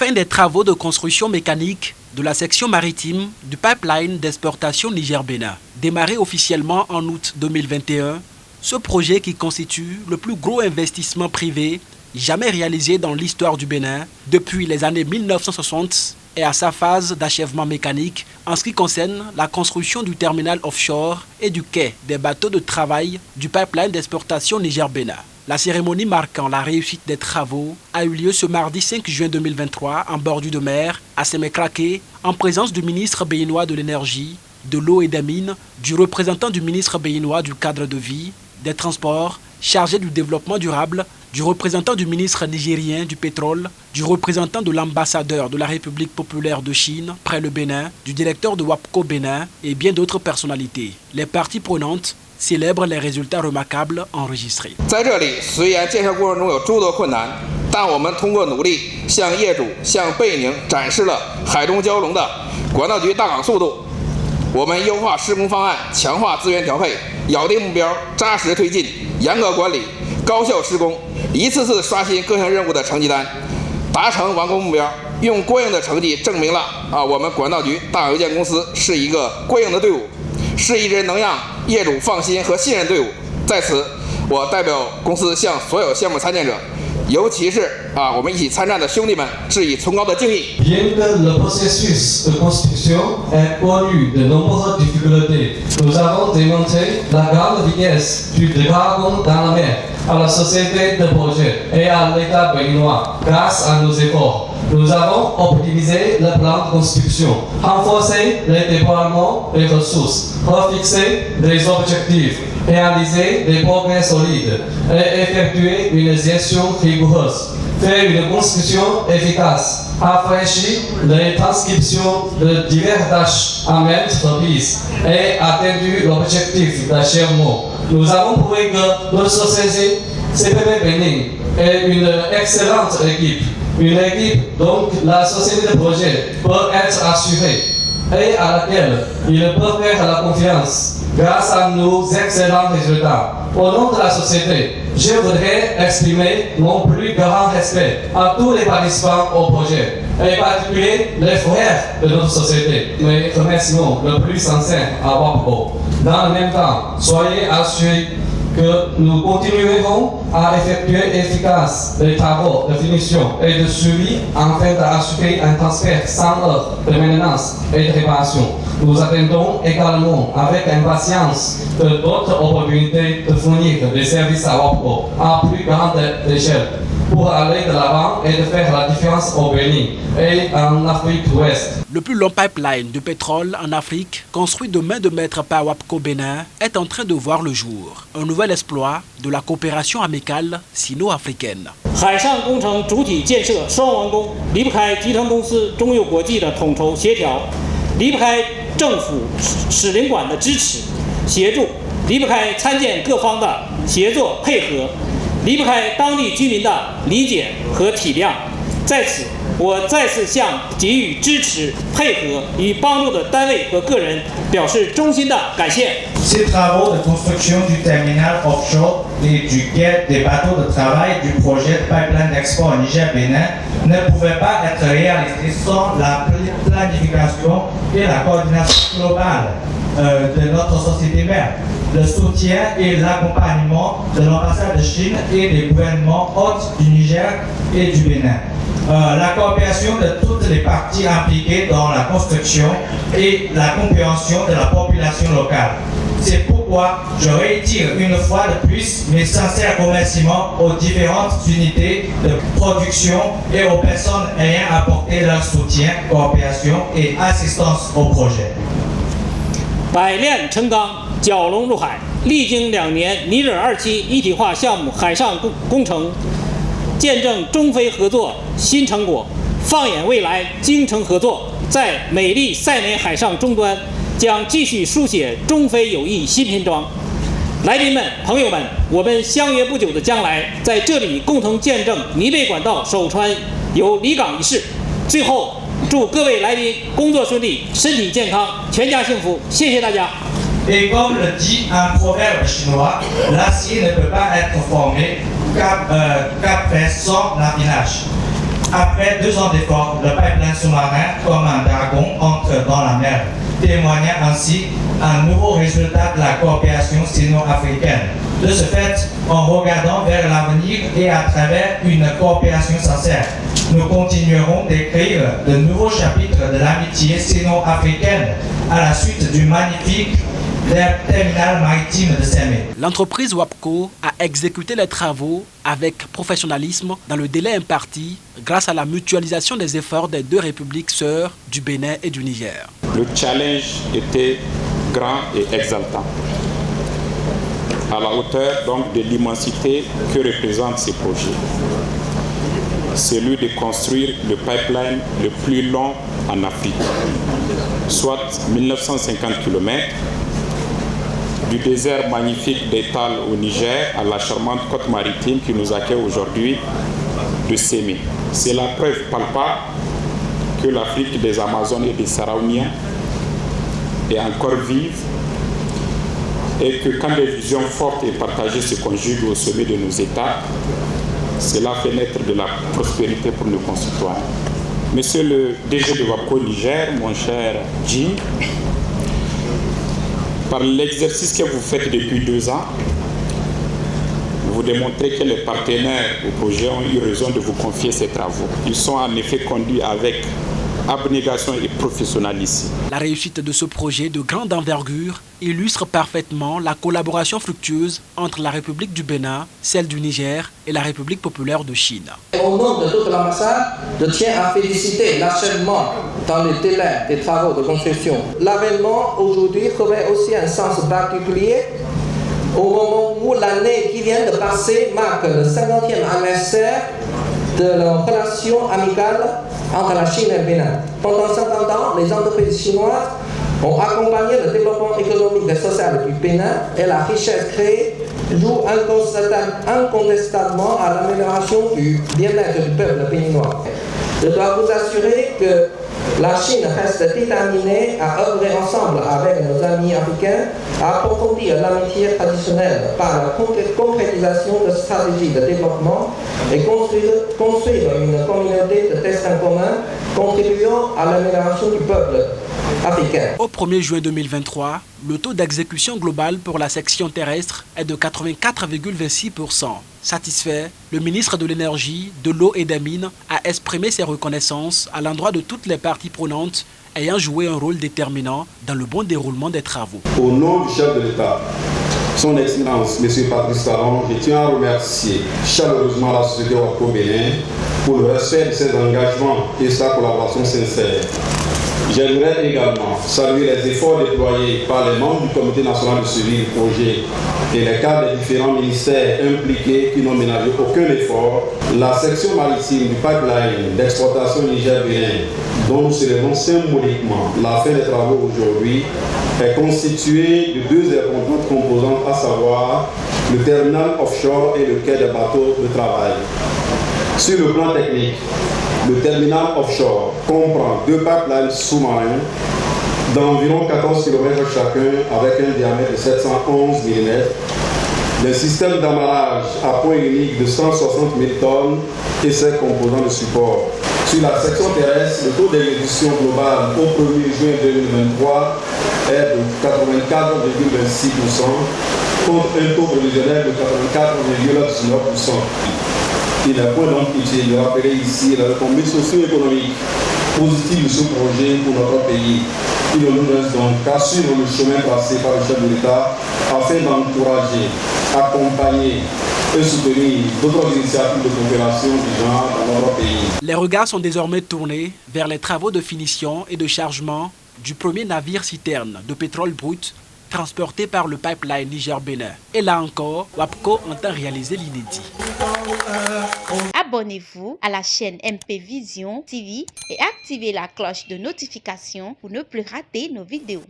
fin des travaux de construction mécanique de la section maritime du pipeline d'exportation Niger-Bénin. Démarré officiellement en août 2021, ce projet qui constitue le plus gros investissement privé jamais réalisé dans l'histoire du Bénin depuis les années 1960 est à sa phase d'achèvement mécanique en ce qui concerne la construction du terminal offshore et du quai des bateaux de travail du pipeline d'exportation Niger-Bénin. La cérémonie marquant la réussite des travaux a eu lieu ce mardi 5 juin 2023 en bordure de mer à Sémékraké en présence du ministre béninois de l'énergie, de l'eau et des mines, du représentant du ministre béninois du cadre de vie, des transports, chargé du développement durable, du représentant du ministre nigérien du pétrole, du représentant de l'ambassadeur de la République populaire de Chine près le Bénin, du directeur de WAPCO Bénin et bien d'autres personnalités. Les parties prenantes célèbrent les résultats remarquables enregistrés. 在这里，虽然建设过程中有诸多困难，但我们通过努力向业主、向贝宁展示了海中蛟龙的管道局大港速度。我们优化施工方案，强化资源调配，咬定目标，扎实推进，严格管理，高效施工，一次次刷新各项任务的成绩单，达成完工目标，用过硬的成绩证明了我们管道局大港有限公司是一个过硬的队伍，是一支能让业主放心和信任队伍。在此，我代表公司向所有项目参建者，尤其是我们一起参战的兄弟们致以崇高的敬意。Bien que le processus de construction ait connu de nombreuses difficultés, nous avons démontré la grande vitesse du dragon dans la mer à la société de projet et à l'État béninois grâce à nos efforts. Nous avons optimisé le plan de construction, renforcé les déploiements des ressources, refixé des objectifs, réalisé des progrès solides et effectué une gestion rigoureuse, fait une construction efficace, rafraîchi les transcriptions de diverses tâches à maintes reprises et atteint l'objectif d'achèvement. Nous avons prouvé que notre société CPP Bénin est une excellente équipe. Une équipe dont la société de projet peut être assurée et à laquelle il peut faire la confiance grâce à nos excellents résultats. Au nom de la société, je voudrais exprimer mon plus grand respect à tous les participants au projet, et en particulier les frères de notre société. Mes remerciements le plus sincère à WAPCO. Dans le même temps, soyez assurés que nous continuerons à effectuer efficace les travaux de finition et de suivi afin d'assurer un transfert sans heure de maintenance et de réparation. Nous attendons également avec impatience d'autres opportunités de fournir des services à WAPCO à plus grande échelle pour aller de l'avant et de faire la différence au Bénin et en Afrique de l'Ouest. Le plus long pipeline de pétrole en Afrique, construit de main de maître par WAPCO Bénin, est en train de voir le jour. Un nouvel exploit de la coopération amicale sino-africaine. 海上工程主体建设双完工，离不开集团公司中油国际的统筹协调，离不开政府使领馆的支持协助，离不开参建各方的协作配合，离不开当地居民的理解和体谅。在此，我再次向给予支持、配合与帮助的单位和个人表示衷心的感谢。Ces travaux de construction du terminal offshore et du quai des bateaux de travail du projet de pipeline d'export Niger-Bénin ne pouvaient pas être réalisés sans la planification et la coordination globale de notre société mère, le soutien et l'accompagnement de l'ambassade de Chine et des gouvernements hôtes du Niger et du Bénin. La coopération de toutes les parties impliquées dans la construction et la compréhension de la population locale. C'est pourquoi je réitère une fois de plus mes sincères remerciements aux différentes unités de production et aux personnes ayant apporté leur soutien, coopération et assistance au projet. 百炼成钢，蛟龙入海。历经2年尼日尔2期一体化项目海上工程，见证中非合作新成果。放眼未来，京城合作在美丽塞内海上终端将继续书写中非友谊新篇章。来宾们、朋友们，我们相约不久的将来，在这里共同见证尼贝管道首船游离港仪式。最后，祝各位来宾工作顺利，身体健康，全家幸福。谢谢大家。Et comme le dit un proverbe chinois, l'acier ne peut pas être formé qu'après son affinage. Après 2 ans d'efforts, le pipeline sous-marin comme un dragon entre dans la mer, témoignant ainsi un nouveau résultat de la coopération sino-africaine. De ce fait, en regardant vers l'avenir et à travers une coopération sincère, nous continuerons d'écrire de nouveaux chapitres de l'amitié sino-africaine à la suite du magnifique terminal maritime de Sémé. L'entreprise WAPCO a exécuté les travaux avec professionnalisme dans le délai imparti grâce à la mutualisation des efforts des 2 républiques sœurs du Bénin et du Niger. Le challenge était grand et exaltant, à la hauteur donc de l'immensité que représentent ces projets. Celui de construire le pipeline le plus long en Afrique, soit 1950 km, du désert magnifique d'Étal au Niger à la charmante côte maritime qui nous accueille aujourd'hui de Sémé. C'est la preuve palpable que l'Afrique des Amazones et des Saraoumiens est encore vive et que quand des visions fortes et partagées se conjuguent au sommet de nos États, cela fait naître de la prospérité pour nos concitoyens. Monsieur le DG de WAPCO Niger, mon cher Jim, par l'exercice que vous faites depuis 2 ans, vous démontrez que les partenaires au projet ont eu raison de vous confier ces travaux. Ils sont en effet conduits avec abnégation et professionnalisme. La réussite de ce projet de grande envergure illustre parfaitement la collaboration fructueuse entre la République du Bénin, celle du Niger et la République populaire de Chine. Au nom de toute l'ambassade, je tiens à féliciter l'achèvement dans le délai des travaux de construction. L'avènement aujourd'hui revêt aussi un sens particulier au moment où l'année qui vient de passer marque le 50e anniversaire de la relation amicale entre la Chine et le Bénin. Pendant 50 ans, les entreprises chinoises ont accompagné le développement économique et social du Bénin et la richesse créée joue incontestablement à l'amélioration du bien-être du peuple béninois. Je dois vous assurer que la Chine reste déterminée à œuvrer ensemble avec nos amis africains à approfondir l'amitié traditionnelle par la concrétisation de stratégies de développement et construire une communauté de destin commun contribuant à l'amélioration du peuple africain. Au 1er juin 2023, le taux d'exécution global pour la section terrestre est de 84,26%. Satisfait, le ministre de l'Énergie, de l'Eau et des Mines a exprimé ses reconnaissances à l'endroit de toutes les parties prenantes ayant joué un rôle déterminant dans le bon déroulement des travaux. Au nom du chef de l'État, Son Excellence, M. Patrice Talon, je tiens à remercier chaleureusement la société WAPCO Bénin pour le respect de ses engagements et sa collaboration sincère. J'aimerais également saluer les efforts déployés par les membres du Comité national de suivi du projet et les cadres des différents ministères impliqués qui n'ont ménagé aucun effort. La section maritime du pipeline d'exploitation Niger-Bénin, dont nous célébrons symboliquement la fin des travaux aujourd'hui, est constituée de 2 importantes composantes, à savoir le terminal offshore et le quai des bateaux de travail. Sur le plan technique, le terminal offshore comprend 2 pipelines sous-marins d'environ 14 km chacun avec un diamètre de 711 mm, le système d'amarrage à point unique de 160 000 tonnes et ses composants de support. Sur la section terrestre, le taux d'exécution global au 1er juin 2023 est de 84,26% contre un taux prévisionnel de 84,19%. Il est point donc utile de rappeler ici la retombée socio-économique positive de ce projet pour notre pays. Il nous reste donc qu'à suivre le chemin tracé par le chef de l'État afin d'encourager, accompagner et soutenir d'autres initiatives de coopération du genre dans notre pays. Les regards sont désormais tournés vers les travaux de finition et de chargement du premier navire-citerne de pétrole brut transporté par le pipeline Niger-Bénin. Et là encore, WAPCO entend réaliser l'inédit. Abonnez-vous à la chaîne MP Vision TV et activez la cloche de notification pour ne plus rater nos vidéos.